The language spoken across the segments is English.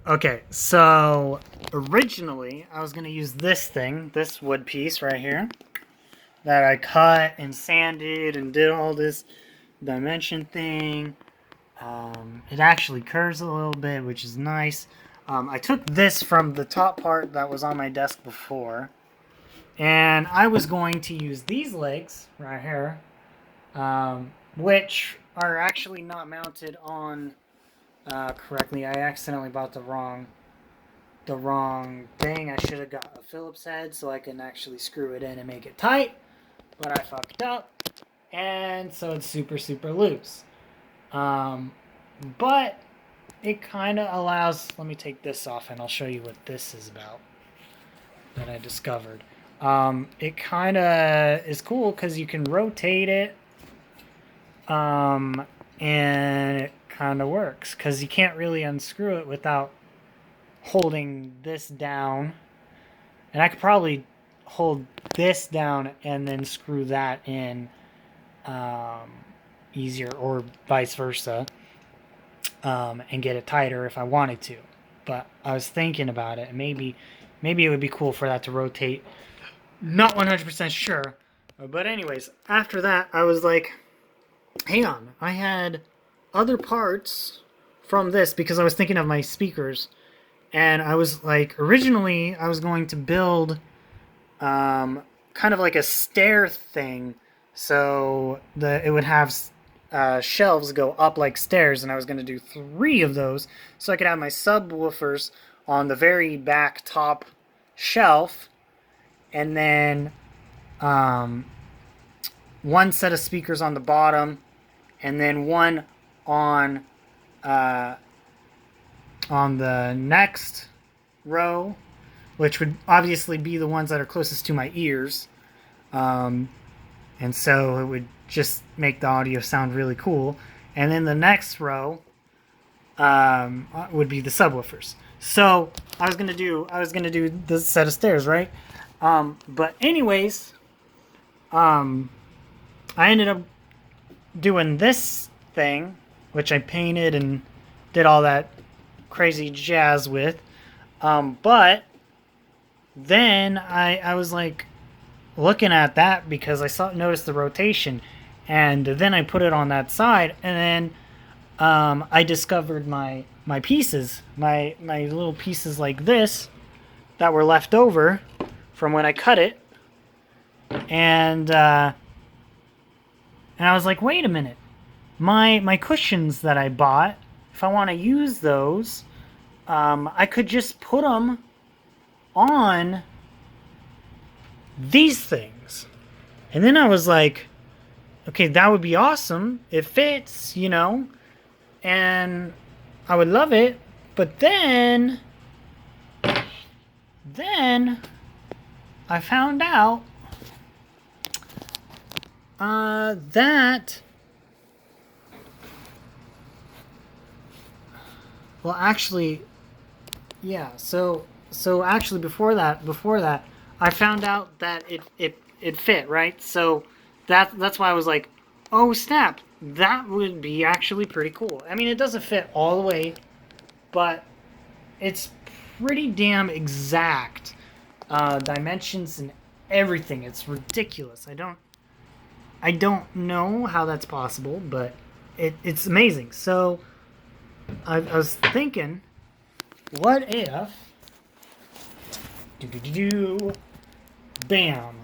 Okay, so originally I was going to use this thing, this wood piece right here, that I cut and sanded and did all this dimension thing. It actually curves a little bit, which is nice. I took this from the top part that was on my desk before, and I was going to use these legs right here, which are actually not mounted on correctly. I accidentally bought the wrong thing. I should have got a Phillips head so I can actually screw it in and make it tight, but I fucked up, and so it's super super loose. Um, but it kind of allows. Let me take this off, and I'll show you what this is about that I discovered. It kind of is cool because you can rotate it, um, and it kind of works because you can't really unscrew it without holding this down. And I could probably hold this down and then screw that in um, easier, or vice versa, and get it tighter if I wanted to. But I was thinking about it, and maybe it would be cool for that to rotate. Not 100% sure. But anyways, after that, I was like, hang on, I had other parts from this because I was thinking of my speakers, and I was like, originally I was going to build kind of like a stair thing, so it would have shelves go up like stairs, and I was going to do 3 of those, so I could have my subwoofers on the very back top shelf, and then um, one set of speakers on the bottom, and then one on uh, on the next row, which would obviously be the ones that are closest to my ears. Um, and so it would just make the audio sound really cool. And then the next row would be the subwoofers. So I was gonna do this set of stairs, right? But anyways, um, I ended up doing this thing, which I painted and did all that crazy jazz with. But then I was like looking at that because I noticed the rotation, and then I put it on that side, and then I discovered my pieces, my little pieces like this that were left over from when I cut it, and I was like, wait a minute, my cushions that I bought, if I want to use those, I could just put them on these things. And then I was like, okay, that would be awesome. It fits, and I would love it. But then I found out that, well, actually, yeah. So actually, before that, I found out that it fit, right. So that's why I was like, oh snap, that would be actually pretty cool. I mean, it doesn't fit all the way, but it's pretty damn exact, dimensions and everything. It's ridiculous. I don't know how that's possible, but it's amazing. So I was thinking, what if do do do do bam,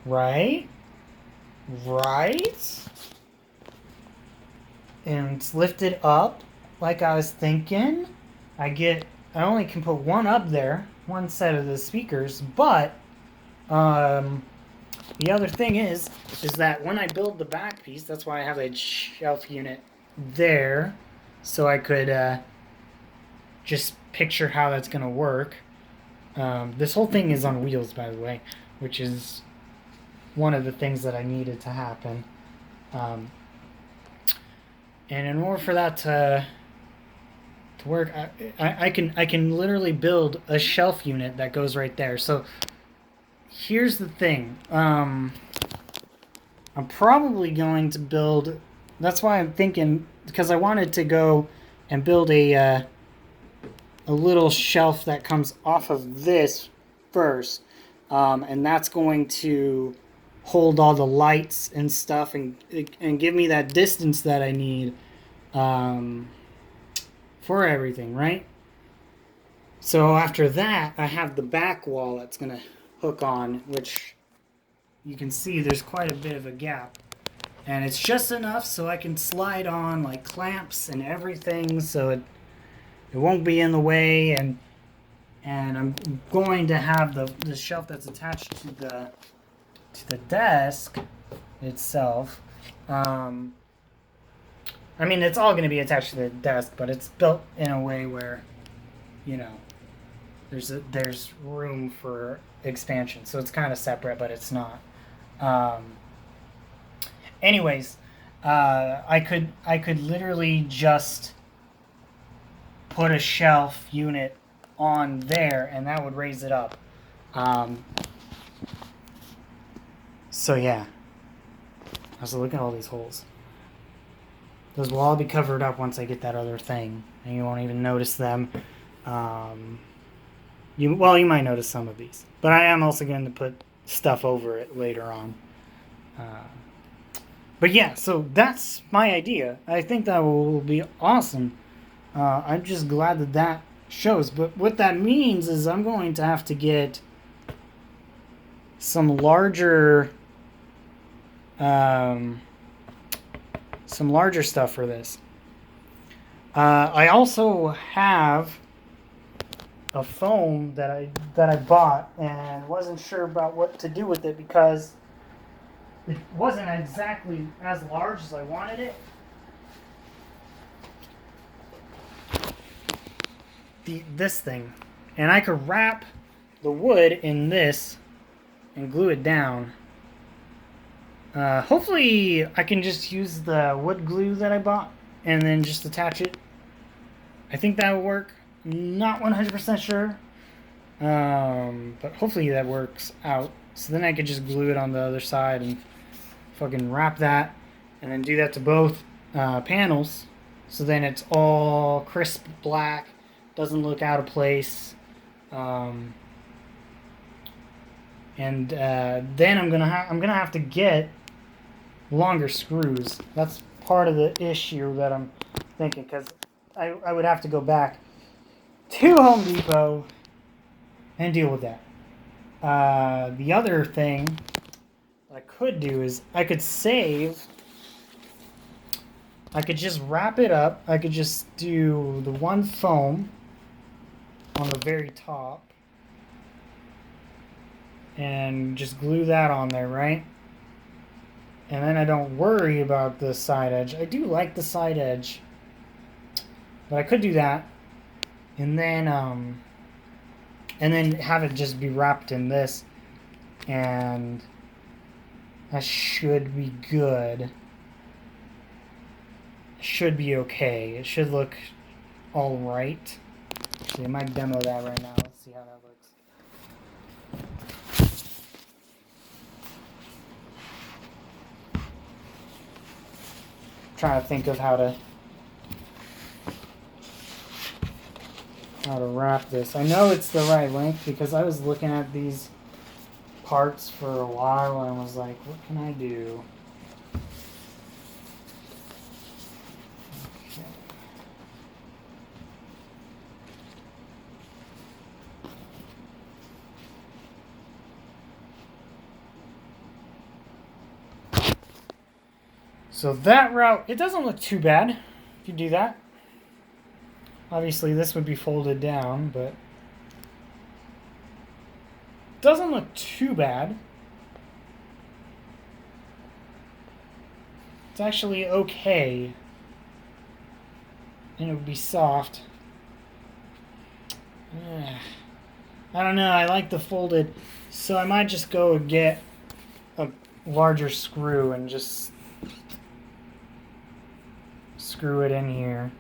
right, right, and it's lifted up like I was thinking. I only can put one up there, one set of the speakers, but um, the other thing is that when I build the back piece, that's why I have a shelf unit there, so I could just picture how that's gonna work. This whole thing is on wheels, by the way, which is one of the things that I needed to happen. Um, and in order for that to work, I can literally build a shelf unit that goes right there. So here's the thing. I'm probably going to build. That's why I'm thinking, because I wanted to go and build a a little shelf that comes off of this first, and that's going to hold all the lights and stuff and give me that distance that I need for everything, right? So after that, I have the back wall that's going to hook on, which you can see there's quite a bit of a gap. And it's just enough so I can slide on like clamps and everything so it won't be in the way. And I'm going to have the shelf that's attached to the desk itself. I mean, it's all going to be attached to the desk, but it's built in a way where, you know, there's room for expansion. So it's kind of separate, but it's not. Anyways, I could literally just put a shelf unit on there, and that would raise it up. So yeah. So look at all these holes. Those will all be covered up once I get that other thing, and you won't even notice them. You might notice some of these, but I am also going to put stuff over it later on. But yeah, so that's my idea. I think that will be awesome. I'm just glad that shows. But what that means is I'm going to have to get some larger stuff for this. I also have a foam that I bought and wasn't sure about what to do with it because it wasn't exactly as large as I wanted it. This thing, and I could wrap the wood in this and glue it down. Hopefully I can just use the wood glue that I bought and then just attach it. I think that will work. Not 100% sure, but hopefully that works out. So then I could just glue it on the other side and fucking wrap that, and then do that to both panels. So then it's all crisp black, doesn't look out of place. And then I'm gonna have to get longer screws. That's part of the issue that I'm thinking, because I would have to go back to Home Depot and deal with that. The other thing I could do is I could just wrap it up. I could just do the one foam on the very top and just glue that on there, right? And then I don't worry about the side edge. I do like the side edge, but I could do that, and then have it just be wrapped in this, and that should be good. It should be okay. It should look all right. Actually, I might demo that right now. Let's see how that looks. Trying to think of how to wrap this. I know it's the right length because I was looking at these parts for a while and was like, what can I do? Okay. So that route, it doesn't look too bad if you do that. Obviously this would be folded down, but it doesn't look too bad. It's actually okay. And it would be soft. I don't know, I like the folded, so I might just go and get a larger screw and just screw it in here.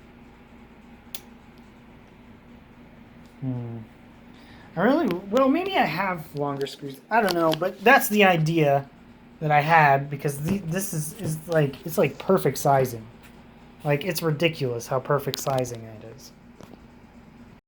Maybe I have longer screws. I don't know, but that's the idea that I had, because this is like, it's like perfect sizing. Like, it's ridiculous how perfect sizing it is.